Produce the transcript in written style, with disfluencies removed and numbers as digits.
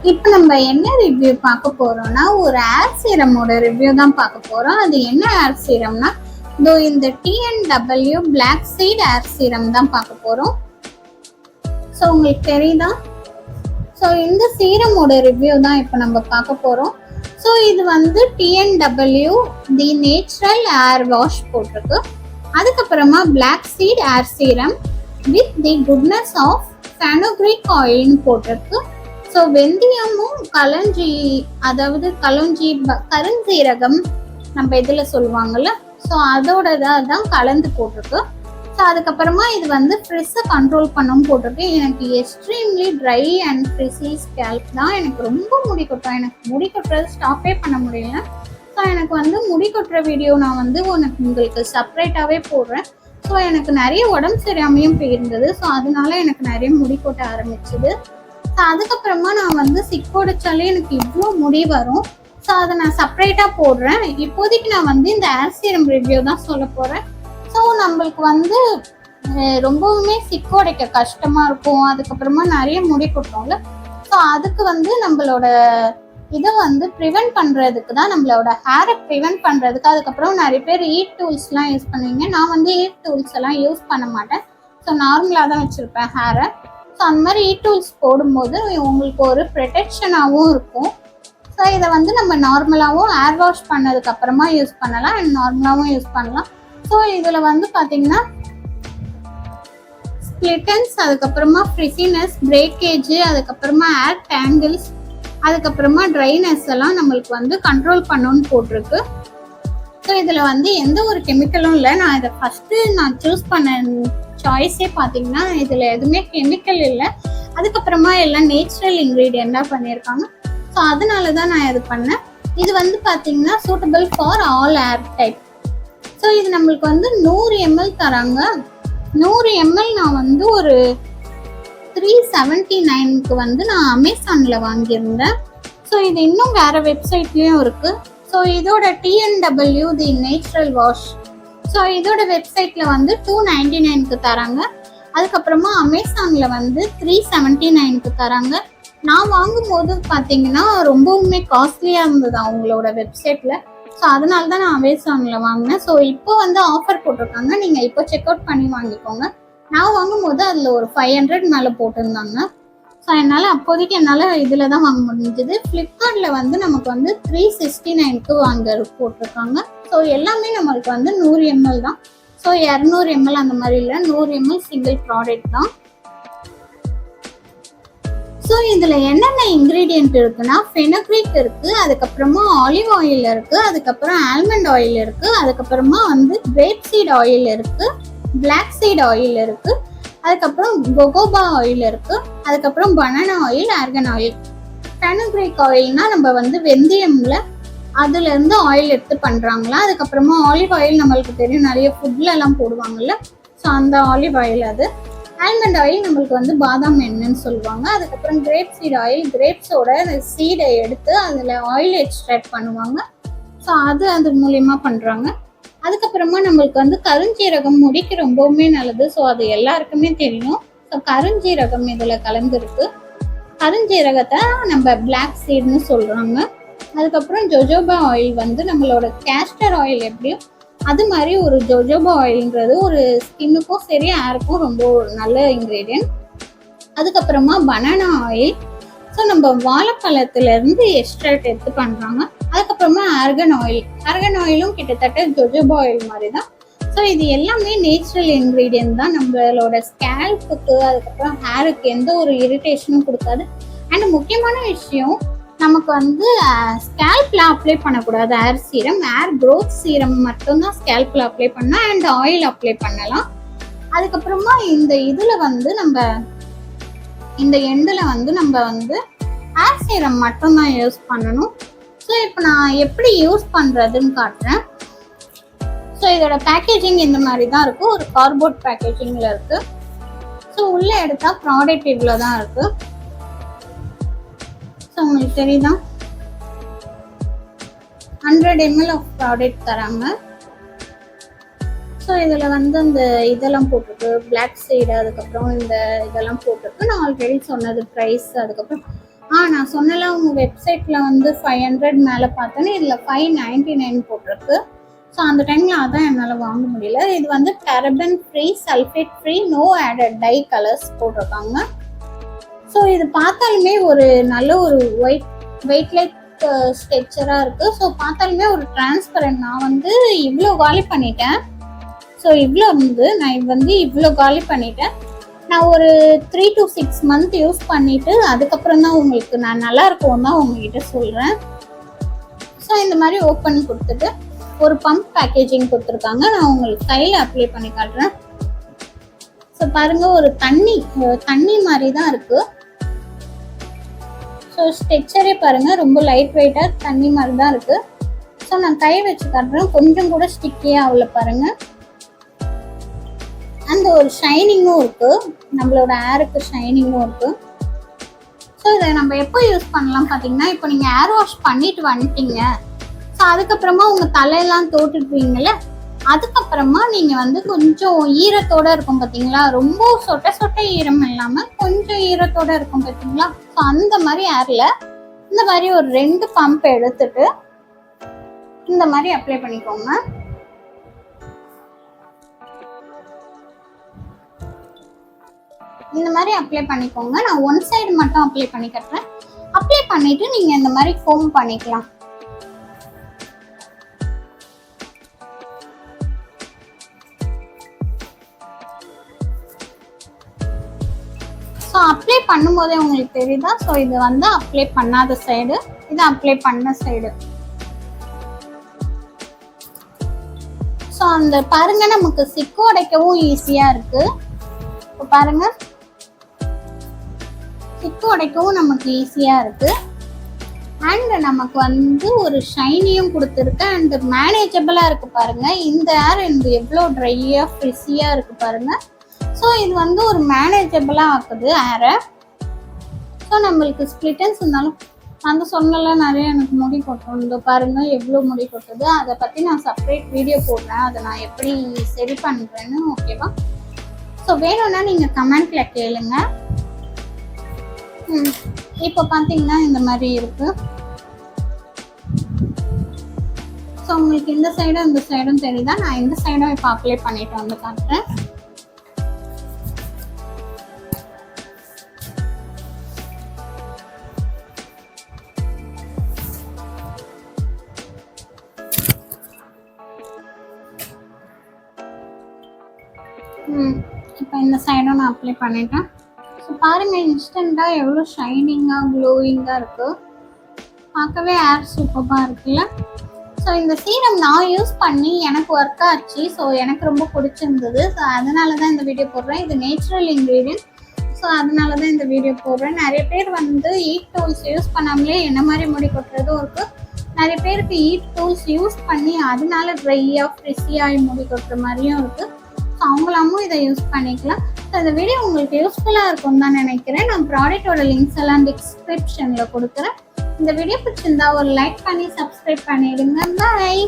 இப்போ நம்ம என்ன ரிவ்யூ பார்க்க போறோம்னா, ஒரு ஏர் சீரமோட ரிவ்யூ தான் பார்க்க போறோம். அது என்ன ஏர் சீரம்னா, இந்த TNW Black Seed hair serum தான் பார்க்க போறோம். ஸோ உங்களுக்கு தெரியுதா? ஸோ இந்த சீரமோட ரிவ்யூ தான் இப்போ நம்ம பார்க்க போறோம். ஸோ இது வந்து TNW the natural hair wash போட்டிருக்கு. அதுக்கப்புறமா Black Seed hair serum with the goodness of fenugreek ஆயில்னு போட்டிருக்கு. ஸோ வெந்தயமும் களஞ்சி, அதாவது கருஞ்சீரகம் நம்ம இதில் சொல்லுவாங்கல்ல, ஸோ அதோட தான் கலந்து போட்டிருக்கு. ஸோ அதுக்கப்புறமா இது வந்து ஃப்ரிஸ்ஸை கண்ட்ரோல் பண்ணவும் போட்டிருக்கு. எனக்கு extremely try and frizzy scalp தான். எனக்கு ரொம்ப முடி கொட்டும். எனக்கு முடி கொட்டுறது ஸ்டாப்பே பண்ண முடியல. ஸோ எனக்கு வந்து முடி கொட்டுற வீடியோ நான் வந்து உங்களுக்கு செப்பரேட்டாகவே போடுறேன். ஸோ எனக்கு நிறைய உடம்பு சரியாமையும் போயிருந்தது. ஸோ அதனால எனக்கு நிறைய முடி கொட்ட ஆரம்பிச்சுது. ஸோ அதுக்கப்புறமா நான் வந்து சிக்கோடிச்சாலே எனக்கு இவ்வளோ முடி வரும். ஸோ அதை நான் செப்பரேட்டாக போடுறேன். இப்போதைக்கு நான் வந்து இந்த ஏர் சீரம் ரிவ்யூ தான் சொல்ல போகிறேன். ஸோ நம்மளுக்கு வந்து ரொம்பவுமே சிக்கோடைக்க கஷ்டமாக இருக்கும். அதுக்கப்புறமா நிறைய முடி கொட்டும்ல. ஸோ அதுக்கு வந்து நம்மளோட இதை வந்து ப்ரிவென்ட் பண்ணுறதுக்கு தான், நம்மளோட ஹேரை ப்ரிவென்ட் பண்ணுறதுக்கு. அதுக்கப்புறம் நிறைய பேர் ஹீட் டூல்ஸ்லாம் யூஸ் பண்ணுவீங்க. நான் வந்து ஹீட் டூல்ஸ் எல்லாம் யூஸ் பண்ண மாட்டேன். ஸோ நார்மலாக தான் வச்சுருப்பேன் ஹேரை. ஸோ அந்த மாதிரி ஹீட் டூல்ஸ் போடும்போது உங்களுக்கு ஒரு ப்ரொடெக்ஷனாகவும் இருக்கும். ஸோ இதை வந்து நம்ம நார்மலாகவும் ஏர் வாஷ் பண்ணதுக்கு அப்புறமா யூஸ் பண்ணலாம் அண்ட் நார்மலாகவும் யூஸ் பண்ணலாம். ஸோ இதில் வந்து பார்த்தீங்கன்னா ஸ்பிளிட்டன்ஸ், அதுக்கப்புறமா ஃப்ரிசினஸ், பிரேக்கேஜ், அதுக்கப்புறமா ஏர் டேங்கிள்ஸ், அதுக்கப்புறமா ட்ரைனஸ் எல்லாம் நம்மளுக்கு வந்து கண்ட்ரோல் பண்ணணும்னு போட்டிருக்கு. ஸோ இதில் வந்து எந்த ஒரு கெமிக்கலும் இல்லை. நான் இதை ஃபஸ்ட்டு நான் சூஸ் பண்ண சாய்ஸே பார்த்தீங்கன்னா இதில் எதுவுமே கெமிக்கல் இல்லை. அதுக்கப்புறமா எல்லாம் நேச்சுரல் இன்க்ரீடியண்டாக பண்ணியிருக்காங்க. ஸோ அதனால தான் நான் இது பண்ணேன். இது வந்து பார்த்தீங்கன்னா suitable for all air type. So இது நம்மளுக்கு வந்து 100 ml தராங்க. 100 ml நான் வந்து ஒரு 379க்கு வந்து நான் அமேசானில் வாங்கியிருந்தேன். ஸோ இது இன்னும் வேறு வெப்சைட்லேயும் இருக்குது. ஸோ இதோட TNW the natural wash, so இதோட வெப்சைட்டில் வந்து 299க்கு தராங்க. அதுக்கப்புறமா அமேசானில் வந்து 379க்கு தராங்க. நான் வாங்கும்போது பார்த்தீங்கன்னா ரொம்பவுமே காஸ்ட்லியாக இருந்தது அவங்களோட வெப்சைட்டில். ஸோ அதனால தான் நான் அமேசானில் வாங்கினேன். ஸோ இப்போ வந்து ஆஃபர் போட்டிருக்காங்க. நீங்கள் இப்போ செக் அவுட் பண்ணி வாங்கிக்கோங்க. நான் வாங்கும்போது அதில் ஒரு 500 மேலே போட்டிருந்தாங்க. ஸோ அப்போதைக்கு என்னால் இதில் தான் வாங்க முடிஞ்சது. ஃப்ளிப்கார்ட்டில் வந்து நமக்கு வந்து 369க்கு போட்டிருக்காங்க. ஸோ எல்லாமே நம்மளுக்கு வந்து 100 ml தான். ஸோ 200 ml அந்த மாதிரி இல்லை, 100 ml சிங்கிள் ப்ராடக்ட் தான். ஸோ இதில் என்னென்ன இன்க்ரீடியன்ட் இருக்குன்னா, ஃபெனுக்ரிக் இருக்குது, அதுக்கப்புறமா ஆலிவ் ஆயில் இருக்குது, அதுக்கப்புறம் ஆல்மண்ட் ஆயில் இருக்குது, அதுக்கப்புறமா வந்து கிரேப் சீட் ஆயில் இருக்குது, பிளாக் சீட் ஆயில் இருக்குது, அதுக்கப்புறம் கொகோபா ஆயில் இருக்குது, அதுக்கப்புறம் banana oil, argan oil. Fenugreek ஆயில்னா நம்ம வந்து வெந்தயம்ல அதுலேருந்து ஆயில் எடுத்து பண்ணுறாங்களா. அதுக்கப்புறமா ஆலிவ் ஆயில் நம்மளுக்கு தெரியும், நிறைய ஃபுட்லலாம் போடுவாங்கல்ல. ஸோ அந்த ஆலிவ் ஆயில் அது. ஆல்மண்ட் ஆயில் நம்மளுக்கு வந்து பாதாம் எண்ணெய்ன்னு சொல்லுவாங்க. அதுக்கப்புறம் கிரேப் சீட் ஆயில், கிரேப்ஸோட சீடை எடுத்து அதில் ஆயில் எக்ஸ்ட்ராக்ட் பண்ணுவாங்க. ஸோ அது மூலயமா பண்ணுறாங்க. அதுக்கப்புறமா நம்மளுக்கு வந்து கருஞ்சீரகம் முடிக்கு ரொம்பவுமே நல்லது. ஸோ அது எல்லாருக்குமே தெரியும். ஸோ கருஞ்சீரகம் இதில் கலந்துருக்கு. கருஞ்சீரகத்தை நம்ம பிளாக் சீட்னு சொல்கிறாங்க. அதுக்கப்புறம் ஜொஜோபா ஆயில் வந்து நம்மளோட கேஸ்டர் ஆயில் எப்படியும் அது மாதிரி ஒரு ஜொஜோபா ஆயில்ன்றது ஒரு ஸ்கின்னுக்கும் சரி ஏருக்கும் ரொம்ப நல்ல இன்க்ரீடியன்ட். அதுக்கப்புறமா பனானா ஆயில், ஸோ நம்ம வாழைப்பழத்துலேருந்து எக்ஸ்ட்ராக்ட் எடுத்து பண்ணுறாங்க. அதுக்கப்புறமா ஆர்கன் ஆயிலும் கிட்டத்தட்ட ஜொஜோபா ஆயில் மாதிரி தான். ஸோ இது எல்லாமே நேச்சுரல் இன்க்ரீடியன்ட் தான். நம்மளோட ஸ்கேல்ப்புக்கு அதுக்கப்புறம் ஹேருக்கு எந்த ஒரு இரிட்டேஷனும் கொடுக்காது. அண்ட் முக்கியமான விஷயம், நமக்கு வந்து ஸ்கேல்ப்ல அப்ளை பண்ணக்கூடாது ஏர் சீரம். ஏர் க்ரோத் சீரம் மட்டும்தான் ஸ்கேல்ப்ல அப்ளை பண்ணலாம் அண்ட் ஆயில் அப்ளை பண்ணலாம். அதுக்கப்புறமா இந்த இதில் வந்து இந்த எண்டில் வந்து நம்ம வந்து ஏர் சீரம் மட்டும்தான் யூஸ் பண்ணணும். ஸோ இப்போ நான் எப்படி யூஸ் பண்ணுறதுன்னு காட்டுறேன். ஸோ இதோட பேக்கேஜிங் இந்த மாதிரி தான் இருக்குது. ஒரு கார்ட்போர்ட் பேக்கேஜிங்கில் இருக்குது. ஸோ உள்ளே எடுத்தால் ப்ராடக்ட் இவ்வளோ தான் இருக்குது. ஸோ உங்களுக்கு தெரியுதா, 100 ml ஆஃப் ப்ராடக்ட் தராங்க. ஸோ இதில் வந்து இந்த இதெல்லாம் போட்டிருக்கு, பிளாக் சீடு, அதுக்கப்புறம் இந்த இதெல்லாம் போட்டிருக்கு. நான் ஆல்ரெடி சொன்னது ப்ரைஸ், அதுக்கப்புறம் நான் சொன்னல உங்க வெப்சைட்ல வந்து 500 மேலே பார்த்தேன்னு இதில் 599 போட்டிருக்கு. ஸோ அந்த டைமில் அதான் என்னால் வாங்க முடியல. இது வந்து paraben free, sulphate free, no added dye colours போட்டிருக்காங்க. ஸோ இது பார்த்தாலுமே ஒரு நல்ல ஒரு வெயிட்லைட் ஸ்ட்ரெச்சராக இருக்குது. ஸோ பார்த்தாலுமே ஒரு டிரான்ஸ்பரண்ட். நான் வந்து இவ்வளோ காலி பண்ணிட்டேன். ஸோ இவ்வளோ இருந்தது, நான் வந்து இவ்வளோ காலி பண்ணிட்டேன். நான் ஒரு 3 to 6 month யூஸ் பண்ணிவிட்டு அதுக்கப்புறம் தான் உங்களுக்கு நான் நல்லா இருக்கும் தான் உங்ககிட்ட சொல்கிறேன். ஸோ இந்த மாதிரி ஓப்பன் கொடுத்துட்டு ஒரு பம்ப் பேக்கேஜிங் கொடுத்துருக்காங்க. நான் உங்களுக்கு கையில் அப்ளை பண்ணி காட்டுறேன். ஸோ பாருங்கள், ஒரு தண்ணி மாதிரி தான் இருக்குது. ஸோ ஸ்ட்ரெச்சரே பாருங்கள், ரொம்ப லைட் வெயிட்டாக தண்ணி மாதிரி தான் இருக்குது. ஸோ நான் கை வச்சு காட்டுறேன், கொஞ்சம் கூட ஸ்டிக்கியாக ஆகல பாருங்கள். அந்த ஒரு ஷைனிங்கும் இருக்குது, நம்மளோட ஹேருக்கு ஷைனிங்கும் இருக்குது. ஸோ இதை நம்ம எப்போ யூஸ் பண்ணலாம் பார்த்தீங்கன்னா, இப்போ நீங்கள் ஹேர் வாஷ் பண்ணிட்டு வந்துட்டீங்க, ஸோ அதுக்கப்புறமா உங்கள் தலையெல்லாம் தோட்டுட்டுவீங்கள்ல, அதுக்கப்புறமா நீங்கள் வந்து கொஞ்சம் ஈரத்தோடு இருக்கும் பார்த்தீங்களா, ரொம்ப சொட்ட ஈரம் இல்லாமல் கொஞ்சம் ஈரத்தோடு இருக்கும் பார்த்தீங்களா. ஸோ அந்த மாதிரி ஹேரில் இந்த மாதிரி ஒரு 2 பம்ப் எடுத்துட்டு இந்த மாதிரி அப்ளை பண்ணிக்கோங்க. இந்த மாதிரி அப்ளை பண்ணிக்கோங்க. நான் ஒன் சைடு மட்டும் அப்ளை பண்ணி கட்டுறேன். அப்ளை பண்ணிட்டு நீங்க இந்த மாதிரி கோம் பண்ணிக்கலாம். ஸோ அப்ளை பண்ணும்போதே உங்களுக்கு தெரியுதா? ஸோ இது வந்து அப்ளை பண்ணாத சைடு, இது அப்ளை பண்ண சைடு. ஸோ அந்த பாருங்க, நமக்கு சிக்கு உடைக்கவும் ஈஸியா இருக்கு. இப்போ பாருங்க, சிக்கு உடைக்கவும் நமக்கு ஈஸியா இருக்கு. அண்ட் நமக்கு வந்து ஒரு ஷைனியும் கொடுத்துருக்கு. அண்ட் மேனேஜபிளா இருக்கு பாருங்க. இந்த ஹேர் இந்த எவ்வளோ ட்ரையா ஃப்ரிஸியா இருக்கு பாருங்க. ஸோ இது வந்து ஒரு மேனேஜபிளா ஆக்குது ஹேரை. ஸோ நம்மளுக்கு ஸ்பிளிட்டன்ஸ் இருந்தாலும் அந்த சொன்னல நிறைய எனக்கு முடி கொட்டும். இந்த பாருங்க எவ்வளோ முடி கொட்டுது. அதை பற்றி நான் செப்பரேட் வீடியோ போடுறேன், அதை நான் எப்படி சரி பண்ணுறேன்னு. ஓகேவா? ஸோ வேணும்னா நீங்கள் கமெண்ட்டில் கேளுங்க. இப்போ பார்த்தீங்கன்னா இந்த மாதிரி இருக்கு. ஸோ உங்களுக்கு இந்த சைடும் இந்த சைடும் தெரியுதா? நான் இந்த சைடும் இப்போ அப்ளை பண்ணிட்டு வந்து காட்டுறேன். இப்போ இந்த சைடும் நான் அப்ளை பண்ணிட்டேன். ஸோ பாருங்கள், இன்ஸ்டண்ட்டாக எவ்வளோ ஷைனிங்காக க்ளோயிங்காக இருக்குது. பார்க்கவே ஹேர் சூப்பராக இருக்குல்ல. ஸோ இந்த சீரம் நான் யூஸ் பண்ணி எனக்கு ஒர்க் ஆச்சு. ஸோ எனக்கு ரொம்ப பிடிச்சிருந்தது. ஸோ அதனால தான் இந்த வீடியோ போடுறேன். இது நேச்சுரல் இன்க்ரீடியன்ட். ஸோ அதனால தான் இந்த வீடியோ போடுறேன். நிறைய பேர் வந்து ஹீட் டூல்ஸ் யூஸ் பண்ணாமலே என்ன மாதிரி முடி கொட்டுறதும் இருக்குது. நிறைய பேருக்கு ஹீட் டூல்ஸ் யூஸ் பண்ணி அதனால ட்ரையாக ஃப்ரிஸியாக முடி கொட்டுற மாதிரியும் இருக்குது. ஸோ அவங்களாமும் இதை யூஸ் பண்ணிக்கலாம். ஸோ இந்த வீடியோ உங்களுக்கு யூஸ்ஃபுல்லாக இருக்கும்னு தான் நினைக்கிறேன். நான் ப்ராடக்டோட லிங்க்ஸ் எல்லாம் டிஸ்கிரிப்ஷனில் கொடுக்குறேன். இந்த வீடியோ பிடிச்சிருந்தா ஒரு லைக் பண்ணி சப்ஸ்கிரைப் பண்ணிடுங்க. பாய்.